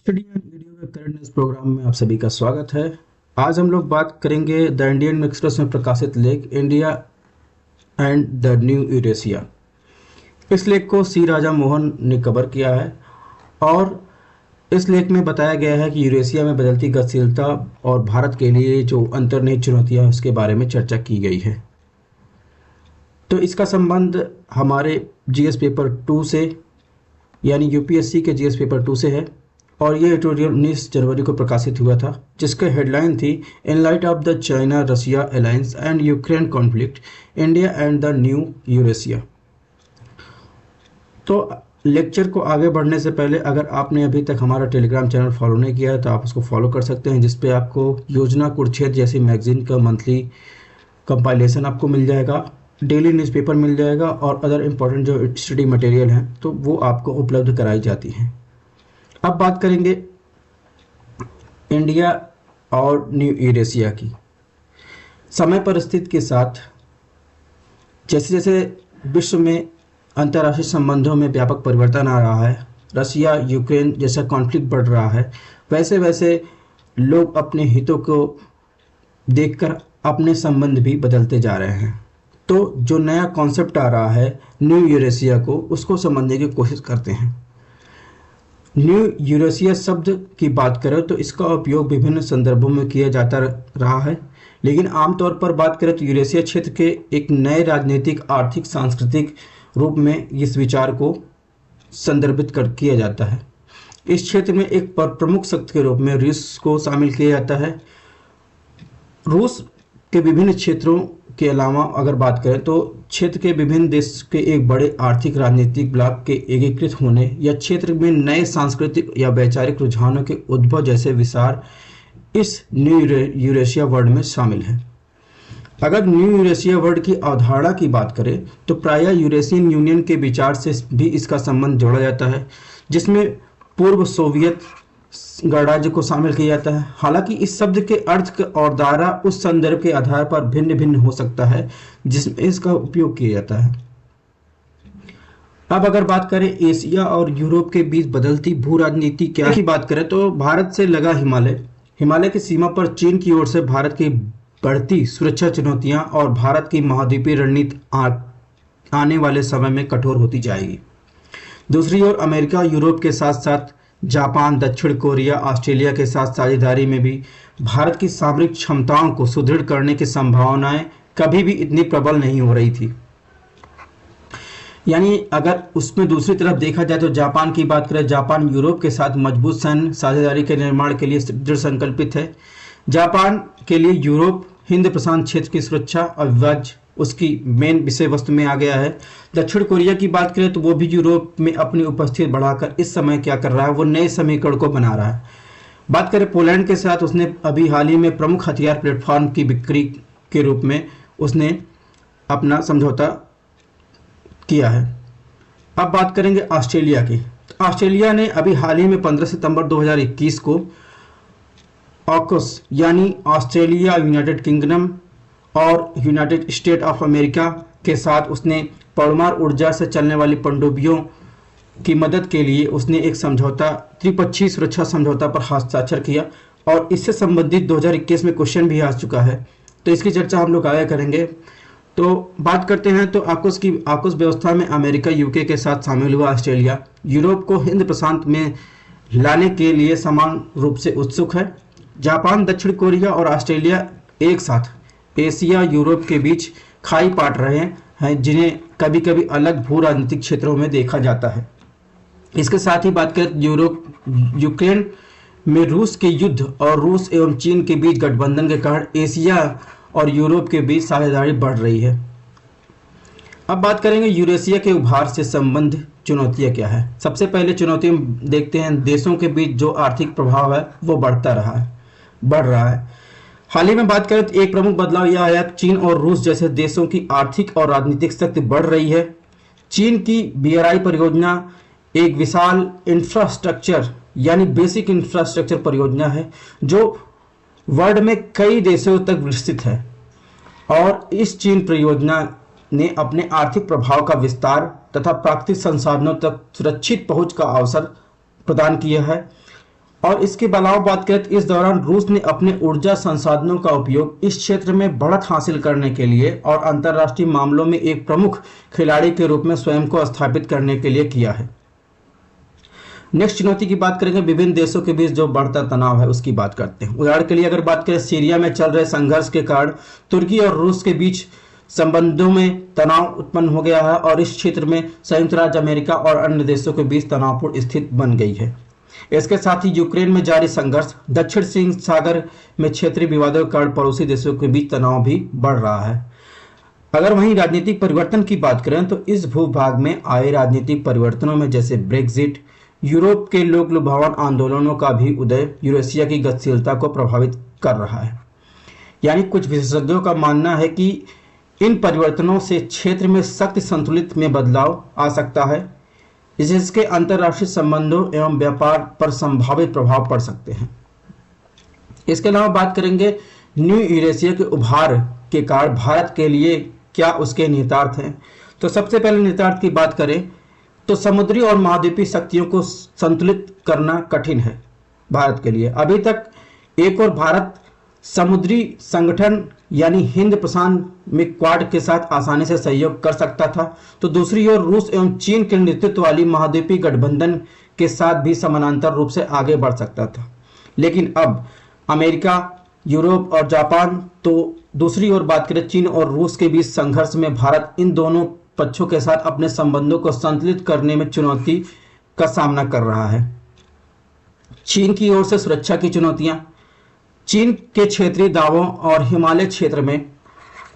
Study and video के current news programme में आप सभी का स्वागत है। आज हम लोग बात करेंगे द इंडियन एक्सप्रेस में प्रकाशित लेख India and the new Eurasia. इस लेख को सी राजा मोहन ने कवर किया है और इस लेख में बताया गया है कि यूरेशिया में बदलती गतिशीलता और भारत के लिए जो अंतर्निहित चुनौतियां उसके बारे में चर्चा की गई है। तो इसका संबंध हमारे जीएस पेपर 2 से यानी यूपीएससी के जीएस पेपर 2 से है और ये एडिटोरियल 19 जनवरी को प्रकाशित हुआ था, जिसका हेडलाइन थी in light of the China Russia alliance and Ukraine conflict India and the new Eurasia. तो लेक्चर को आगे बढ़ने से पहले अगर आपने अभी तक हमारा टेलीग्राम चैनल फॉलो नहीं किया है तो आप उसको फॉलो कर सकते हैं, जिसपे आपको योजना कुरुक्षेत्र जैसी मैगजीन का मंथली कंपाइलेशन आपको मिल जाएगा, डेली न्यूज़पेपर मिल जाएगा और अदर इम्पोर्टेंट जो स्टडी मटेरियल हैं तो वो आपको उपलब्ध कराई जाती हैं। अब बात करेंगे इंडिया और न्यू यूरेशिया की। समय परिस्थिति के साथ जैसे जैसे विश्व में अंतर्राष्ट्रीय संबंधों में व्यापक परिवर्तन आ रहा है, रशिया यूक्रेन जैसा कॉन्फ्लिक्ट बढ़ रहा है, वैसे वैसे लोग अपने हितों को देखकर अपने संबंध भी बदलते जा रहे हैं। तो जो नया कॉन्सेप्ट आ रहा है न्यू यूरेशिया को, उसको समझने की कोशिश करते हैं। न्यू यूरेशिया शब्द की बात करें तो इसका उपयोग विभिन्न संदर्भों में किया जाता रहा है, लेकिन आमतौर पर बात करें तो यूरेशिया क्षेत्र के एक नए राजनीतिक, आर्थिक, सांस्कृतिक रूप में इस विचार को संदर्भित किया जाता है। इस क्षेत्र में एक प्रमुख शक्ति के रूप में रूस को शामिल किया जाता है। रूस के विभिन्न क्षेत्रों के अलावा अगर बात करें तो क्षेत्र के विभिन्न देश के एक बड़े आर्थिक राजनीतिक ब्लॉक के एकीकृत होने या क्षेत्र में नए सांस्कृतिक या वैचारिक रुझानों के उद्भव जैसे विचार इस न्यू यूरेशिया वर्ड में शामिल है। अगर न्यू यूरेशिया वर्ड की अवधारणा की बात करें तो प्रायः यूरेशियन यूनियन के विचार से भी इसका संबंध जोड़ा जाता है, जिसमें पूर्व सोवियत गणराज्य को शामिल किया जाता है। हालांकि इस शब्द के अर्थ और दायरा उस संदर्भ के आधार पर भिन्न भिन्न हो सकता है जिसमें इसका उपयोग किया जाता है। अब अगर बात करें एशिया और यूरोप के बीच बदलती भू राजनीति क्या की बात करें तो भारत से लगा हिमालय की सीमा पर चीन की ओर से भारत की बढ़ती सुरक्षा चुनौतियां और भारत की महाद्वीपीय रणनीति आने वाले समय में कठोर होती जाएगी। दूसरी ओर अमेरिका, यूरोप के साथ साथ जापान, दक्षिण कोरिया, ऑस्ट्रेलिया के साथ साझेदारी में भी भारत की सामरिक क्षमताओं को सुदृढ़ करने की संभावनाएं कभी भी इतनी प्रबल नहीं हो रही थी। यानी अगर उसमें दूसरी तरफ देखा जाए तो जापान की बात करें, जापान यूरोप के साथ मजबूत सैन्य साझेदारी के निर्माण के लिए दृढ़ संकल्पित है। जापान के लिए यूरोप हिंद प्रशांत क्षेत्र की सुरक्षा और विभाज्य उसकी मेन विषय वस्तु में आ गया है। दक्षिण कोरिया की बात करें तो वो भी यूरोप में अपनी उपस्थिति बढ़ाकर इस समय क्या कर रहा है, वो नए समीकरण को बना रहा है। बात करें पोलैंड के साथ, उसने अभी हाल ही में प्रमुख हथियार प्लेटफॉर्म की बिक्री के रूप में उसने अपना समझौता किया है। अब बात करेंगे ऑस्ट्रेलिया की। ऑस्ट्रेलिया ने अभी हाल ही में 15 सितंबर 2021 को ऑकस यानी ऑस्ट्रेलिया, यूनाइटेड किंगडम और यूनाइटेड स्टेट ऑफ अमेरिका के साथ उसने परमाणु ऊर्जा से चलने वाली पनडुब्बियों की मदद के लिए उसने एक समझौता, त्रिपक्षीय सुरक्षा समझौता पर हस्ताक्षर किया और इससे संबंधित 2021 में क्वेश्चन भी आ चुका है, तो इसकी चर्चा हम लोग आगे करेंगे। तो बात करते हैं तो आकूस व्यवस्था में अमेरिका, यूके के साथ शामिल हुआ ऑस्ट्रेलिया यूरोप को हिंद प्रशांत में लाने के लिए समान रूप से उत्सुक है। जापान, दक्षिण कोरिया और ऑस्ट्रेलिया एक साथ एशिया यूरोप के बीच खाई पाट रहे हैं, जिन्हें कभी कभी अलग भू राजनीतिक क्षेत्रों में देखा जाता है। इसके साथ ही बात करें यूक्रेन में रूस के युद्ध और रूस एवं चीन के बीच गठबंधन के कारण एशिया और यूरोप के बीच साझेदारी बढ़ रही है। अब बात करेंगे यूरेशिया के उभार से संबंध चुनौतियां क्या है। सबसे पहले चुनौती देखते हैं, देशों के बीच जो आर्थिक प्रभाव है वो बढ़ रहा है। हाल ही में बात करें तो एक प्रमुख बदलाव यह आया, चीन और रूस जैसे देशों की आर्थिक और राजनीतिक शक्ति बढ़ रही है। चीन की BRI परियोजना एक विशाल इंफ्रास्ट्रक्चर यानी बेसिक इंफ्रास्ट्रक्चर परियोजना है जो वर्ल्ड में कई देशों तक विस्तृत है और इस चीन परियोजना ने अपने आर्थिक प्रभाव का विस्तार तथा प्राकृतिक संसाधनों तक सुरक्षित पहुंच का अवसर प्रदान किया है और इसके अलावा बात करें तो इस दौरान रूस ने अपने ऊर्जा संसाधनों का उपयोग इस क्षेत्र में बढ़त हासिल करने के लिए और अंतर्राष्ट्रीय मामलों में एक प्रमुख खिलाड़ी के रूप में स्वयं को स्थापित करने के लिए किया है। नेक्स्ट चुनौती की बात करेंगे, विभिन्न देशों के बीच जो बढ़ता तनाव है उसकी बात करते हैं। उदाहरण के लिए अगर बात करें, सीरिया में चल रहे संघर्ष के कारण तुर्की और रूस के बीच संबंधों में तनाव उत्पन्न हो गया है और इस क्षेत्र में संयुक्त राज्य अमेरिका और अन्य देशों के बीच तनावपूर्ण स्थिति बन गई है। इसके साथ ही यूक्रेन में जारी संघर्ष, दक्षिण चीन सागर में क्षेत्रीय विवादों के कारण पड़ोसी देशों के बीच तनाव भी बढ़ रहा है। अगर वहीं राजनीतिक परिवर्तन की बात करें तो इस भूभाग में आए राजनीतिक परिवर्तनों में जैसे ब्रेक्जिट, यूरोप के लोक लुभावन आंदोलनों का भी उदय यूरेशिया की गतिशीलता को प्रभावित कर रहा है। यानी कुछ विशेषज्ञों का मानना है कि इन परिवर्तनों से क्षेत्र में शक्ति संतुलित में बदलाव आ सकता है, जिसके अंतर्राष्ट्रीय संबंधों एवं व्यापार पर संभावित प्रभाव पड़ सकते हैं। इसके अलावा बात करेंगे न्यू यूरेशिया के उभार के कारण भारत के लिए क्या उसके निहितार्थ हैं। तो सबसे पहले निहितार्थ की बात करें तो समुद्री और महाद्वीपीय शक्तियों को संतुलित करना कठिन है भारत के लिए। अभी तक एक और भारत समुद्री संगठन यानी हिंद प्रशांत में क्वाड के साथ आसानी से सहयोग कर सकता था, तो दूसरी ओर रूस एवं चीन के नेतृत्व वाली महाद्वीपीय गठबंधन के साथ भी समानांतर रूप से आगे बढ़ सकता था। लेकिन अब अमेरिका, यूरोप और जापान, तो दूसरी ओर बात करें चीन और रूस के बीच संघर्ष में भारत इन दोनों पक्षों के साथ अपने संबंधों को संतुलित करने में चुनौती का सामना कर रहा है। चीन की ओर से सुरक्षा की चुनौतियां, चीन के क्षेत्रीय दावों और हिमालय क्षेत्र में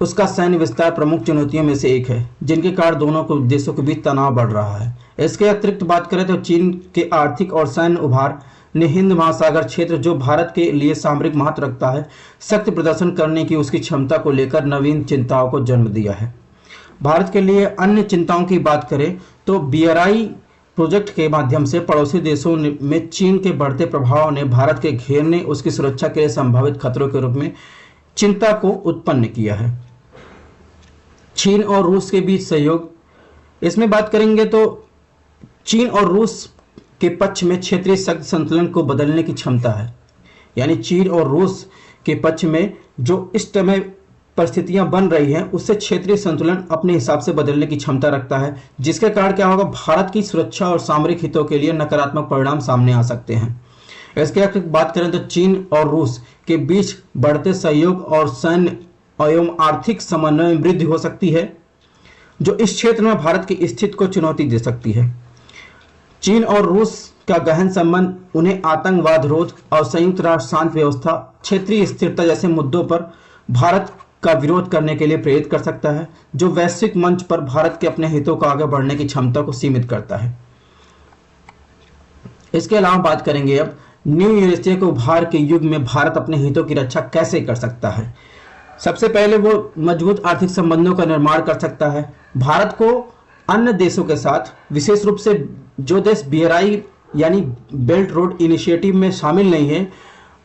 उसका सैन्य विस्तार प्रमुख चुनौतियों में से एक है, जिनके कारण दोनों देशों के बीच तनाव बढ़ रहा है। इसके अतिरिक्त बात करें तो चीन के आर्थिक और सैन्य उभार ने हिंद महासागर क्षेत्र, जो भारत के लिए सामरिक महत्व रखता है, शक्ति प्रदर्शन करने की उसकी क्षमता को लेकर नवीन चिंताओं को जन्म दिया है। भारत के लिए अन्य चिंताओं की बात करें तो BRI प्रोजेक्ट के माध्यम से पड़ोसी देशों में चीन के बढ़ते प्रभाव ने भारत के घेरने, उसकी सुरक्षा के लिए संभावित खतरों के रूप में चिंता को उत्पन्न किया है। चीन और रूस के बीच सहयोग, इसमें बात करेंगे तो चीन और रूस के पक्ष में क्षेत्रीय शक्ति संतुलन को बदलने की क्षमता है। यानी चीन और रूस के पक्ष में जो इस समय परिस्थितियां बन रही हैं, उससे क्षेत्रीय संतुलन अपने हिसाब से बदलने की क्षमता रखता है, जिसके कारण क्या होगा, भारत की सुरक्षा और सामरिक हितों के लिए नकारात्मक परिणाम सामने आ सकते हैं। इसके अतिरिक्त बात करें तो चीन और रूस के बीच बढ़ते सहयोग और सैन्य एवं आर्थिक समन्वय में वृद्धि हो सकती है, जो इस क्षेत्र में भारत की स्थिति को चुनौती दे सकती है। चीन और रूस का गहन संबंध उन्हें आतंकवाद रोध और संयुक्त राष्ट्र शांति व्यवस्था, क्षेत्रीय स्थिरता जैसे मुद्दों पर भारत का विरोध करने के लिए प्रेरित कर सकता है, जो वैश्विक मंच पर भारत के अपने हितों को आगे बढ़ने की क्षमता को सीमित करता है। इसके अलावा बात करेंगे अब न्यू यूरेशिया के उभार के युग में भारत अपने हितों की रक्षा कैसे कर सकता है। सबसे पहले वो मजबूत आर्थिक संबंधों का निर्माण कर सकता है। भारत को अन्य देशों के साथ, विशेष रूप से जो देश BRI यानी बेल्ट रोड इनिशिएटिव में शामिल नहीं है,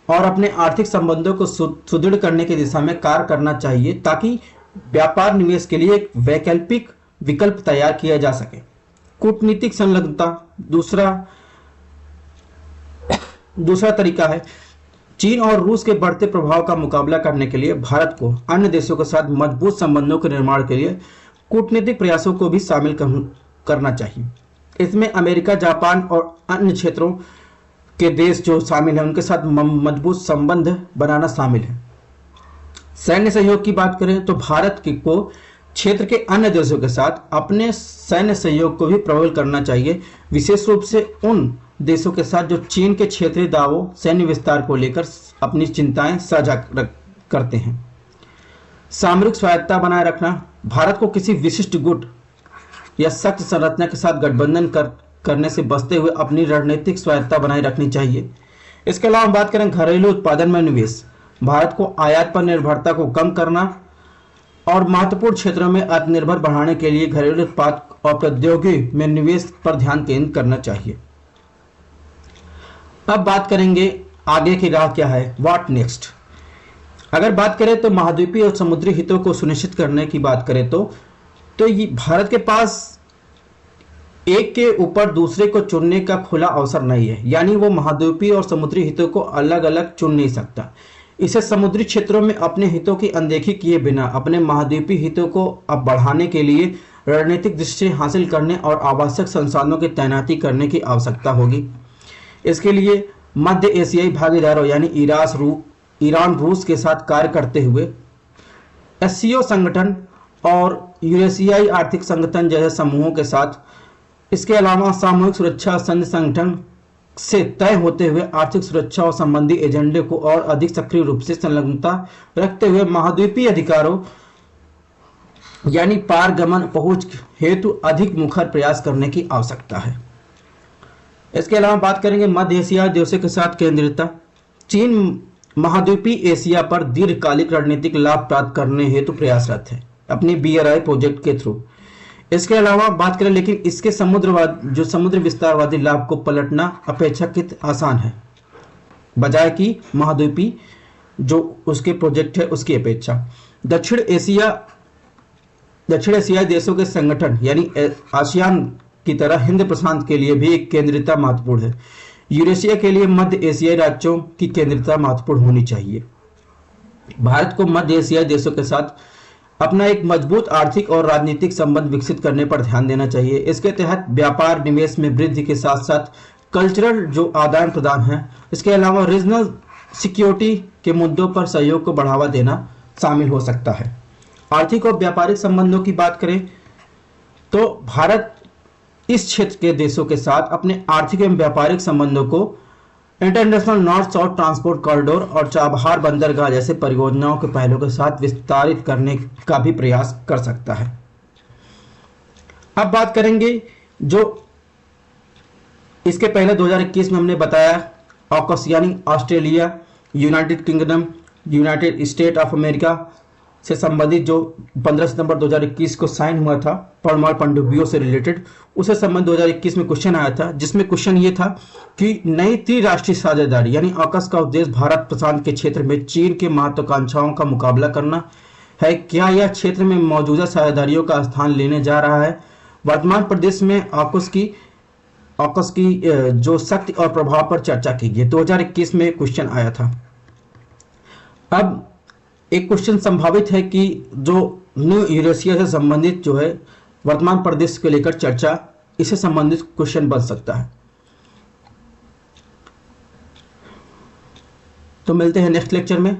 और अपने आर्थिक संबंधों को सुदृढ़ करने की दिशा में कार्य करना चाहिए, ताकि व्यापार निवेश के लिए एक वैकल्पिक विकल्प तैयार किया जा सके। कूटनीतिक संलग्नता दूसरा तरीका है। चीन और रूस के बढ़ते प्रभाव का मुकाबला करने के लिए भारत को अन्य देशों के साथ मजबूत संबंधों के निर्माण के लिए कूटनीतिक प्रयासों को भी शामिल करना चाहिए। इसमें अमेरिका, जापान और अन्य क्षेत्रों के देश जो शामिल हैं, उनके साथ मजबूत संबंध बनाना शामिल है। सैन्य सहयोग की बात करें तो भारत को क्षेत्र के अन्य देशों के साथ अपने सैन्य सहयोग को भी प्रबल करना चाहिए, विशेष रूप से उन देशों के साथ जो चीन के क्षेत्रीय दावों, सैन्य विस्तार को लेकर अपनी चिंताएं साझा करते हैं। सामरिक स्वायत्तता बनाए रखना, भारत को किसी विशिष्ट गुट या शक्ति संरचना के साथ गठबंधन करने से बचते हुए अपनी रणनीतिक स्वायत्तता बनाए रखनी चाहिए। इसके अलावा बात करें घरेलू उत्पादन में निवेश, भारत को आयात पर निर्भरता को कम करना और महत्वपूर्ण क्षेत्रों में आत्मनिर्भर बढ़ाने के लिए घरेलू उत्पाद और प्रौद्योगिकी में निवेश पर ध्यान केंद्रित करना चाहिए। अब बात करेंगे आगे की राह क्या है, व्हाट नेक्स्ट। अगर बात करें तो महाद्वीपीय और समुद्री हितों को सुनिश्चित करने की बात करें तो ये भारत के पास एक के ऊपर दूसरे को चुनने का खुला अवसर नहीं है, यानी वो महाद्वीपीय और समुद्री हितों को अलग अलग चुन नहीं सकता। इसे समुद्री क्षेत्रों में अपने हितों की अनदेखी किए बिना अपने महाद्वीपीय हितों को अब बढ़ाने के लिए रणनीतिक दृष्टि हासिल करने और आवश्यक संसाधनों की तैनाती करने की आवश्यकता होगी। इसके लिए मध्य एशियाई भागीदारों यानी ईरान रूस के साथ कार्य करते हुए एससीओ संगठन और यूरेशियाई आर्थिक संगठन जैसे समूहों के साथ, इसके अलावा सामूहिक सुरक्षा संधि संगठन से तय होते हुए आर्थिक सुरक्षा और संबंधी एजेंडे को और अधिक सक्रिय रूप से संलग्नता रखते हुए महाद्वीपीय अधिकारों यानी पारगमन पहुंच हेतु अधिक मुखर प्रयास करने की आवश्यकता है। इसके अलावा बात करेंगे मध्य एशियाई देशों के साथ केंद्रितता। चीन महाद्वीपीय एशिया पर दीर्घकालिक रणनीतिक लाभ प्राप्त करने हेतु प्रयासरत है अपनी BRI प्रोजेक्ट के थ्रू। इसके अलावा बात करें, लेकिन इसके समुद्र विस्तारवादी लाभ को पलटना अपेक्षाकृत आसान है बजाय कि महाद्वीपीय जो उसके प्रोजेक्ट है उसकी अपेक्षा। दक्षिण एशियाई देशों के संगठन यानी आसियान की तरह हिंद प्रशांत के लिए भी एक केंद्रितता महत्वपूर्ण है। यूरेशिया के लिए मध्य एशियाई राज्यों की केंद्रितता महत्वपूर्ण होनी चाहिए। भारत को मध्य एशियाई देशों के साथ अपना एक मजबूत आर्थिक और राजनीतिक संबंध विकसित करने पर ध्यान देना चाहिए। इसके तहत व्यापार निवेश में वृद्धि के साथ साथ कल्चरल जो आदान प्रदान है, इसके अलावा रीजनल सिक्योरिटी के मुद्दों पर सहयोग को बढ़ावा देना शामिल हो सकता है। आर्थिक और व्यापारिक संबंधों की बात करें तो भारत इस क्षेत्र के देशों के साथ अपने आर्थिक एवं व्यापारिक संबंधों को international north south transport corridor और चाबहार बंदरगाह जैसे परियोजनाओं के पहलों के साथ विस्तारित करने का भी प्रयास कर सकता है। अब बात करेंगे जो इसके पहले 2021 में हमने बताया ऑकस यानी Australia, United kingdom, United state of America से संबंधित जो 15 सितंबर 2021 को साइन हुआ था परमाणु पनडुब्बियों से रिलेटेड, उसे संबंध 2021 में क्वेश्चन आया था, जिसमें क्वेश्चन ये था कि नई त्रिराष्ट्रीय साझेदारी यानी ऑकस का उद्देश्य भारत प्रशांत के क्षेत्र में चीन के महत्वाकांक्षाओं का मुकाबला करना है। क्या यह क्षेत्र में मौजूदा साझेदारियों का स्थान लेने जा रहा है? वर्तमान प्रदेश में ऑकस की जो शक्ति और प्रभाव पर चर्चा की गई 2021 में क्वेश्चन आया था। अब एक क्वेश्चन संभावित है कि जो न्यू यूरेशिया से संबंधित जो है वर्तमान प्रदेश को लेकर चर्चा, इससे संबंधित क्वेश्चन बन सकता है। तो मिलते हैं नेक्स्ट लेक्चर में।